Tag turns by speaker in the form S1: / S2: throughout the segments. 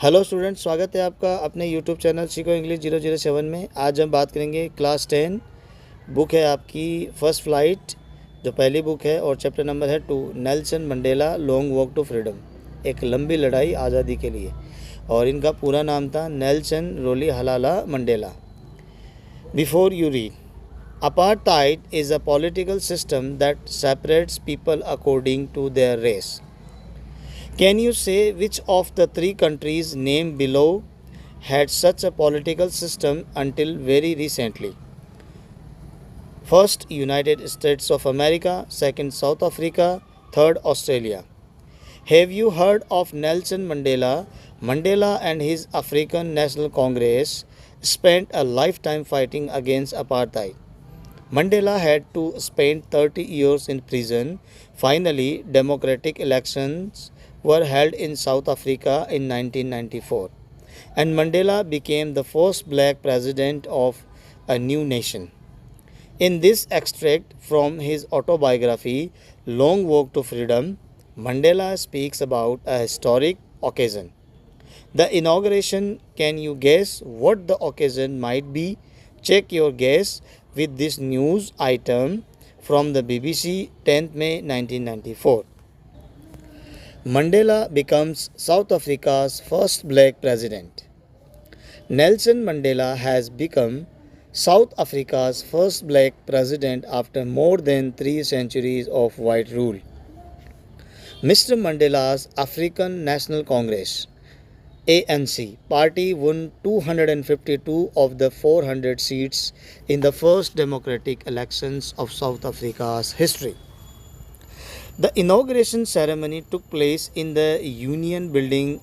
S1: Hello student, स्वागत है आपका अपने यूट्यूब चैनल सीखो इंग्लिश 007 में। आज हम बात करेंगे क्लास 10। बुक है आपकी फर्स्ट फ्लाइट, जो पहली बुक है, और चैप्टर नंबर है 2, Nelson Mandela long walk to freedom, एक लंबी लड़ाई आज़ादी के लिए। और इनका पूरा नाम था Nelson Rolihlahla Mandela. Before you read, apartheid is a political system that separates people according to their race. Can you say which of the three countries named below had such a political system until very recently? First, United States of America; second, South Africa; third, Australia. Have you heard of Nelson Mandela? Mandela and his African National Congress spent a lifetime fighting against apartheid. Mandela had to spend 30 years in prison. Finally, democratic elections were held in South Africa in 1994, and Mandela became the first black president of a new nation. In this extract from his autobiography, Long Walk to Freedom, Mandela speaks about a historic occasion. The inauguration. Can you guess what the occasion might be? Check your guess with this news item from the BBC, 10th May 1994. Mandela becomes South Africa's first black president. Nelson Mandela has become South Africa's first black president after more than 3 centuries of white rule. Mr. Mandela's African National Congress ANC party won 252 of the 400 seats in the first democratic elections of South Africa's history. The inauguration ceremony took place in the Union Building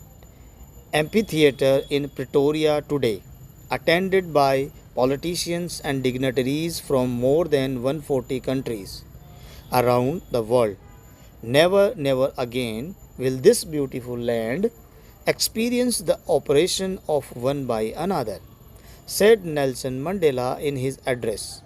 S1: Amphitheatre in Pretoria today, attended by politicians and dignitaries from more than 140 countries around the world. Never, never again will this beautiful land experience the oppression of one by another, said Nelson Mandela in his address.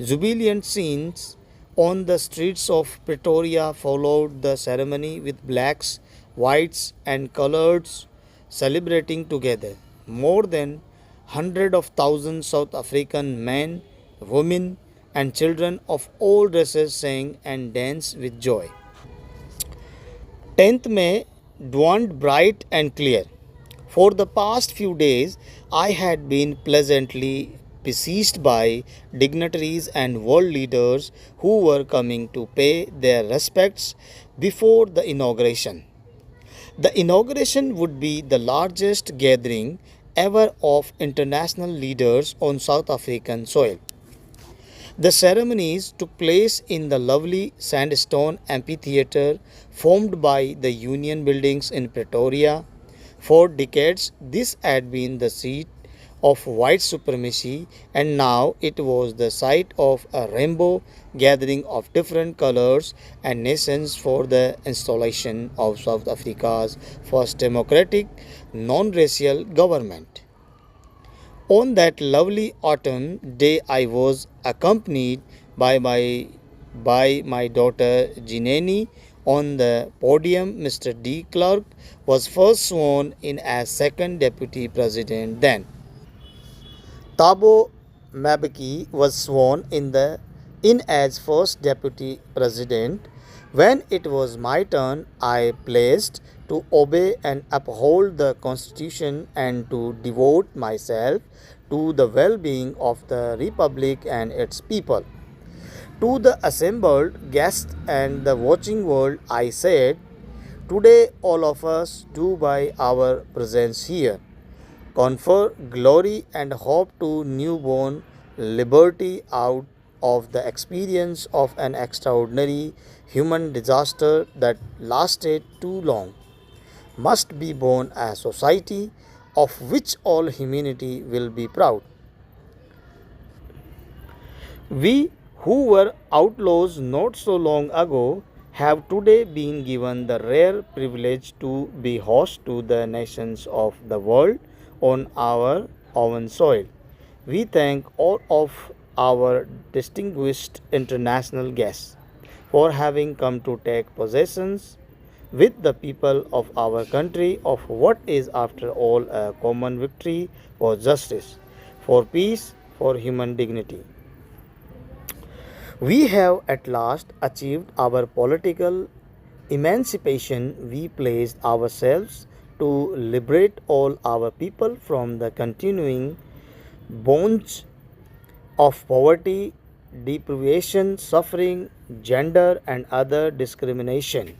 S1: Jubilant scenes on the streets of Pretoria followed the ceremony, with blacks, whites, and coloreds celebrating together. More than 100,000 South African men, women, and children of all races sang and danced with joy. 10th May dawned bright and clear. For the past few days, I had been pleasantly besieged by dignitaries and world leaders who were coming to pay their respects before the inauguration. The inauguration would be the largest gathering ever of international leaders on South African soil. The ceremonies took place in the lovely sandstone amphitheatre formed by the Union Buildings in Pretoria. For decades, this had been the seat of white supremacy, and now it was the site of a rainbow gathering of different colors and nations for the installation of South Africa's first democratic, non-racial government. On that lovely autumn day, I was accompanied by my daughter Jineni. On the podium, Mr. D. Clark was first sworn in as second deputy president. Then Thabo Mbeki was sworn in as first deputy president. When it was my turn, I pledged to obey and uphold the Constitution and to devote myself to the well-being of the Republic and its people. To the assembled guests and the watching world, I said, today all of us do by our presence here confer glory and hope to newborn liberty out of the experience of an extraordinary human disaster that lasted too long. Must be born a society of which all humanity will be proud. We who were outlaws not so long ago have today been given the rare privilege to be host to the nations of the world on our own soil. We thank all of our distinguished international guests for having come to take possessions with the people of our country of what is after all a common victory for justice, for peace, for human dignity. We have at last achieved our political emancipation. We placed ourselves to liberate all our people from the continuing bonds of poverty, deprivation, suffering, gender, and other discrimination.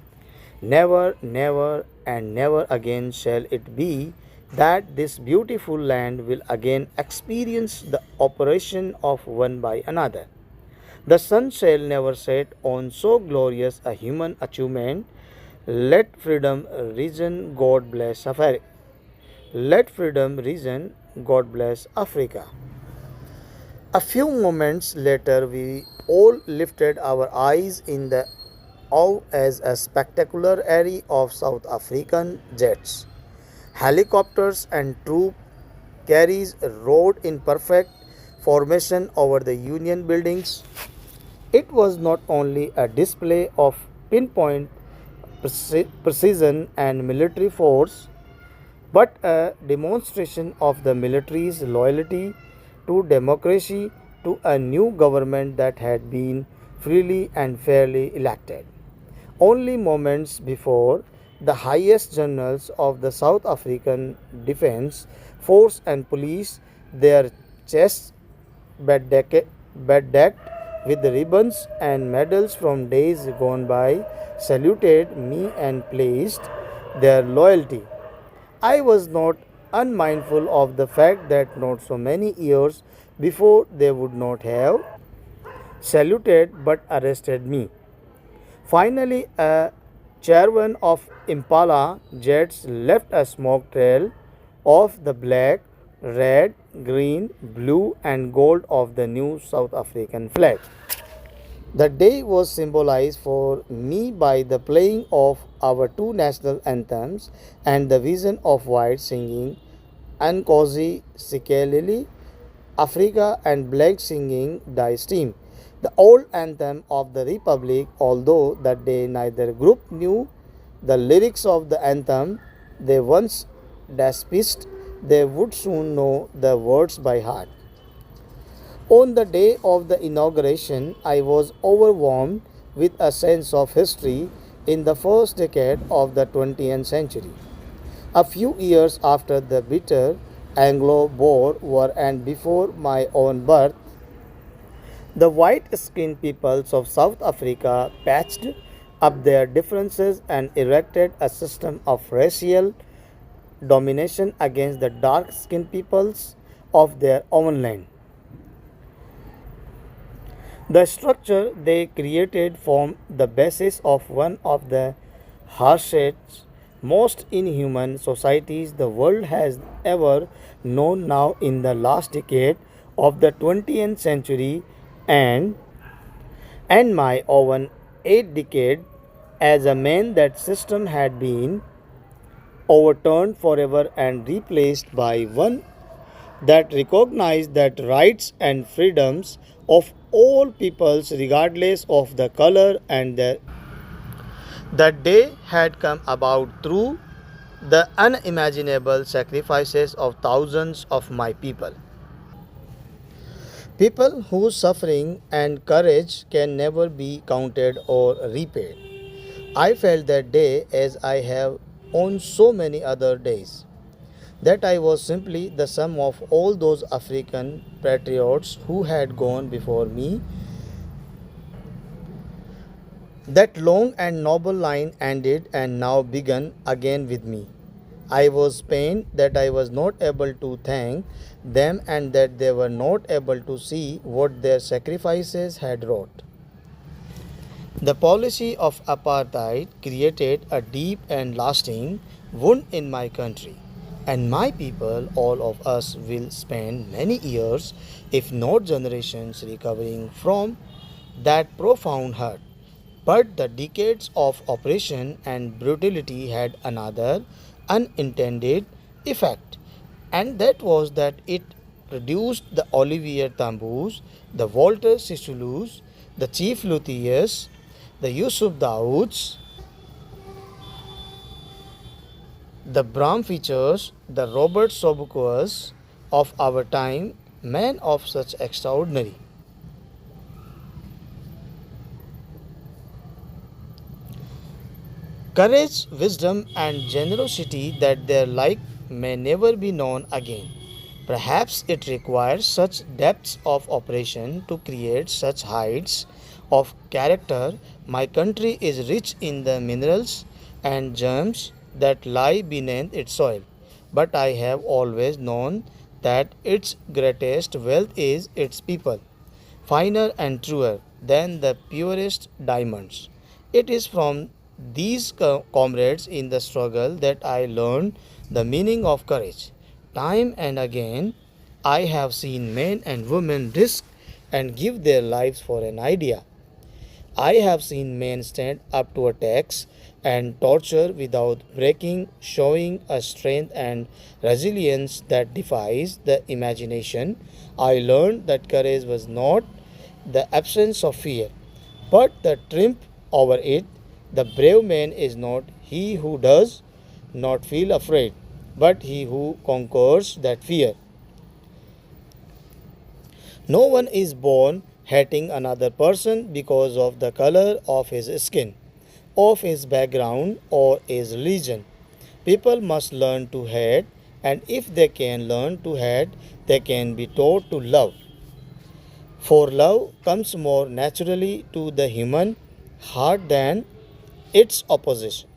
S1: Never, never, and never again shall it be that this beautiful land will again experience the oppression of one by another. The sun shall never set on so glorious a human achievement. Let freedom reason, God bless Africa. Let freedom reason, God bless Africa. A few moments later, we all lifted our eyes in the awe as a spectacular array of South African jets, helicopters, and troop carriers rode in perfect formation over the Union buildings. It was not only a display of pinpoint precision and military force, but a demonstration of the military's loyalty to democracy, to a new government that had been freely and fairly elected. Only moments before, the highest generals of the South African Defence Force and Police, their chests bedecked with ribbons and medals from days gone by, saluted me and placed their loyalty. I was not unmindful of the fact that not so many years before they would not have saluted but arrested me. Finally, a caravan of Impala jets left a smoke trail of the black, red, green, blue, and gold of the new South African flag. The day was symbolized for me by the playing of our two national anthems and the vision of white singing Nkosi Sikeleli Africa and black singing Die Steam, the old anthem of the Republic, although that day neither group knew the lyrics of the anthem. They once despised, they would soon know the words by heart. On the day of the inauguration, I was overwhelmed with a sense of history in the first decade of the 20th century. A few years after the bitter Anglo-Boer War and before my own birth, the white-skinned peoples of South Africa patched up their differences and erected a system of racial domination against the dark-skinned peoples of their own land. The structure they created formed the basis of one of the harshest, most inhuman societies the world has ever known now in the last decade of the 20th century and my own 8 decade as a man that system had been overturned forever and replaced by one that recognized that rights and freedoms of all peoples regardless of the color and their that day had come about through the unimaginable sacrifices of thousands of my people. People whose suffering and courage can never be counted or repaid. I felt that day as I have on so many other days, that I was simply the sum of all those African patriots who had gone before me. That long and noble line ended and now began again with me. I was pained that I was not able to thank them and that they were not able to see what their sacrifices had wrought. The policy of apartheid created a deep and lasting wound in my country, and my people, all of us, will spend many years, if not generations, recovering from that profound hurt. But the decades of oppression and brutality had another unintended effect, and that was that it produced the Olivier Tambous, the Walter Sisulus, the Chief Luthiers, the Yusuf Daouds, The Brahm features the Robert Sobuquas of our time, men of such extraordinary courage, wisdom, and generosity that their like may never be known again. Perhaps it requires such depths of operation to create such heights of character. My country is rich in the minerals and germs that lie beneath its soil, but I have always known that its greatest wealth is its people, finer and truer than the purest diamonds. It is from these comrades in the struggle that I learned the meaning of courage. Time and again, I have seen men and women risk and give their lives for an idea. I have seen men stand up to attacks and torture without breaking, showing a strength and resilience that defies the imagination. I learned that courage was not the absence of fear, but the triumph over it. The brave man is not he who does not feel afraid, but he who conquers that fear. No one is born hating another person because of the color of his skin, of his background, or his religion. People must learn to hate, and if they can learn to hate, they can be taught to love. For love comes more naturally to the human heart than its opposition.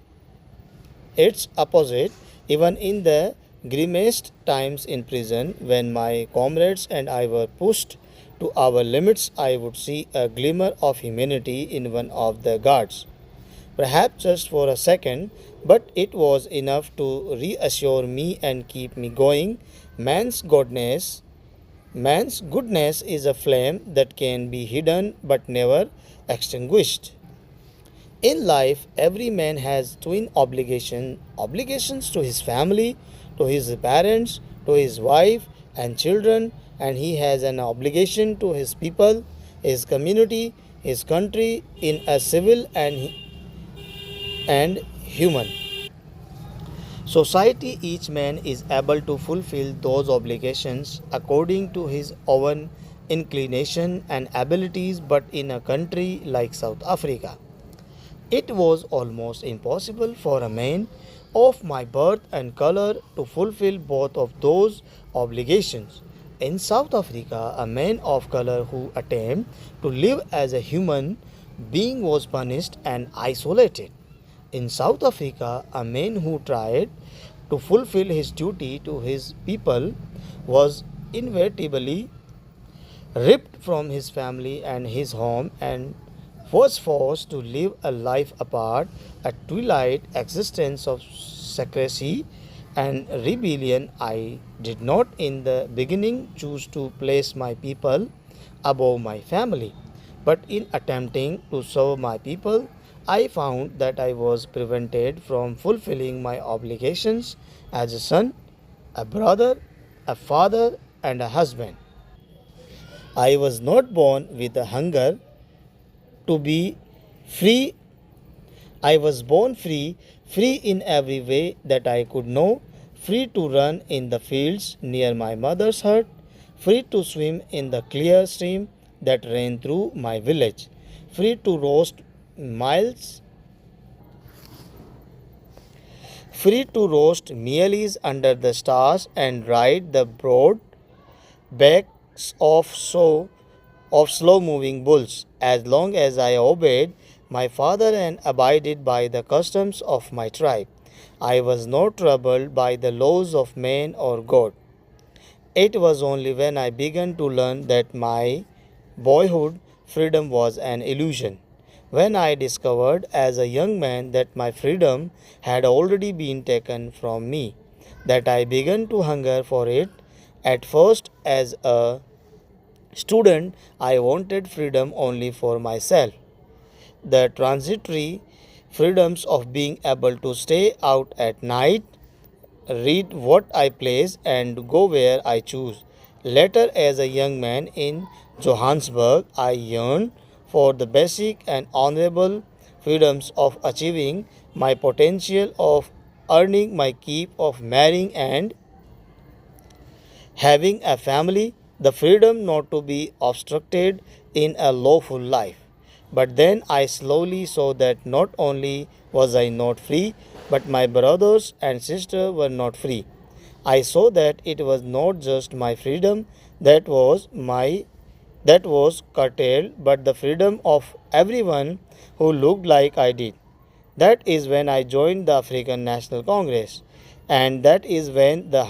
S1: Its opposite, even in the grimmest times in prison, when my comrades and I were pushed to our limits, I would see a glimmer of humanity in one of the guards. Perhaps just for a second, but it was enough to reassure me and keep me going. Man's goodness, man's goodness is a flame that can be hidden but never extinguished. In life, every man has twin obligations to his family, to his parents, to his wife and children, and he has an obligation to his people, his community, his country in a civil and human society. Each man is able to fulfill those obligations according to his own inclination and abilities, but in a country like South Africa, it was almost impossible for a man of my birth and color to fulfill both of those obligations. In South Africa, a man of color who attempted to live as a human being was punished and isolated. In South Africa, a man who tried to fulfill his duty to his people was inevitably ripped from his family and his home and was forced to live a life apart, a twilight existence of secrecy and rebellion. I did not in the beginning choose to place my people above my family, but in attempting to serve my people, I found that I was prevented from fulfilling my obligations as a son, a brother, a father, and a husband. I was not born with a hunger to be free. I was born free, free in every way that I could know, free to run in the fields near my mother's hut, free to swim in the clear stream that ran through my village, free to roast miles, free to roast mealies under the stars and ride the broad backs of slow moving bulls, as long as I obeyed my father and abided by the customs of my tribe. I was not troubled by the laws of man or God. It was only when I began to learn that my boyhood freedom was an illusion, when I discovered as a young man that my freedom had already been taken from me, that I began to hunger for it. At first, as a student, I wanted freedom only for myself. The transitory freedoms of being able to stay out at night, read what I please, and go where I choose. Later, as a young man in Johannesburg, I yearned for the basic and honorable freedoms of achieving my potential, of earning my keep, of marrying and having a family, the freedom not to be obstructed in a lawful life. But then I slowly saw that not only was I not free, but my brothers and sisters were not free. I saw that it was not just my freedom that was curtailed, but the freedom of everyone who looked like I did. That is when I joined the African National Congress, and that is when the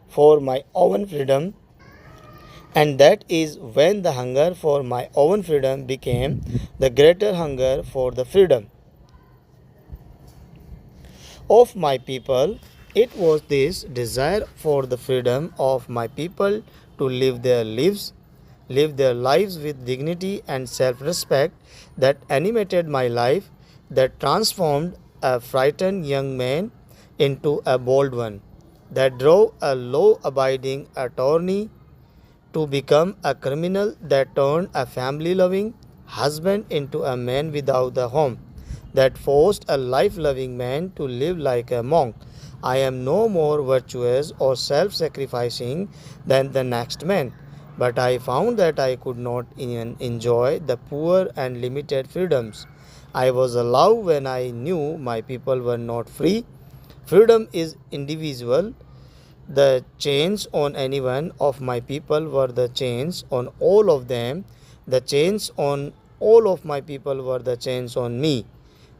S1: for my own freedom and that is when the hunger for my own freedom became the greater hunger for the freedom of my people. It was this desire for the freedom of my people to live their lives with dignity and self-respect that animated my life, that transformed a frightened young man into a bold one, that drove a law-abiding attorney to become a criminal, that turned a family loving husband into a man without a home, that forced a life loving man to live like a monk. I am no more virtuous or self sacrificing than the next man, but I found that I could not even enjoy the poor and limited freedoms I was allowed when I knew my people were not free. Freedom is individual. The chains on any one of my people were the chains on all of them. The chains on all of my people were the chains on me.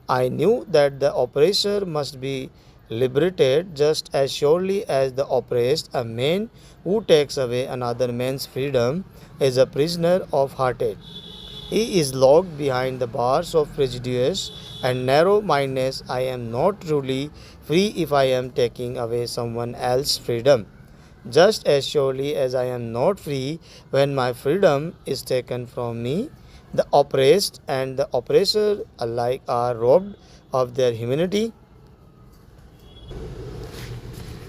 S1: I knew that the oppressor must be liberated just as surely as the oppressed. A man who takes away another man's freedom is a prisoner of hearted. He is locked behind the bars of prejudice and narrow mindedness. I am not truly free if I am taking away someone else's freedom. Just as surely as I am not free when my freedom is taken from me, the oppressed and the oppressor alike are robbed of their humanity.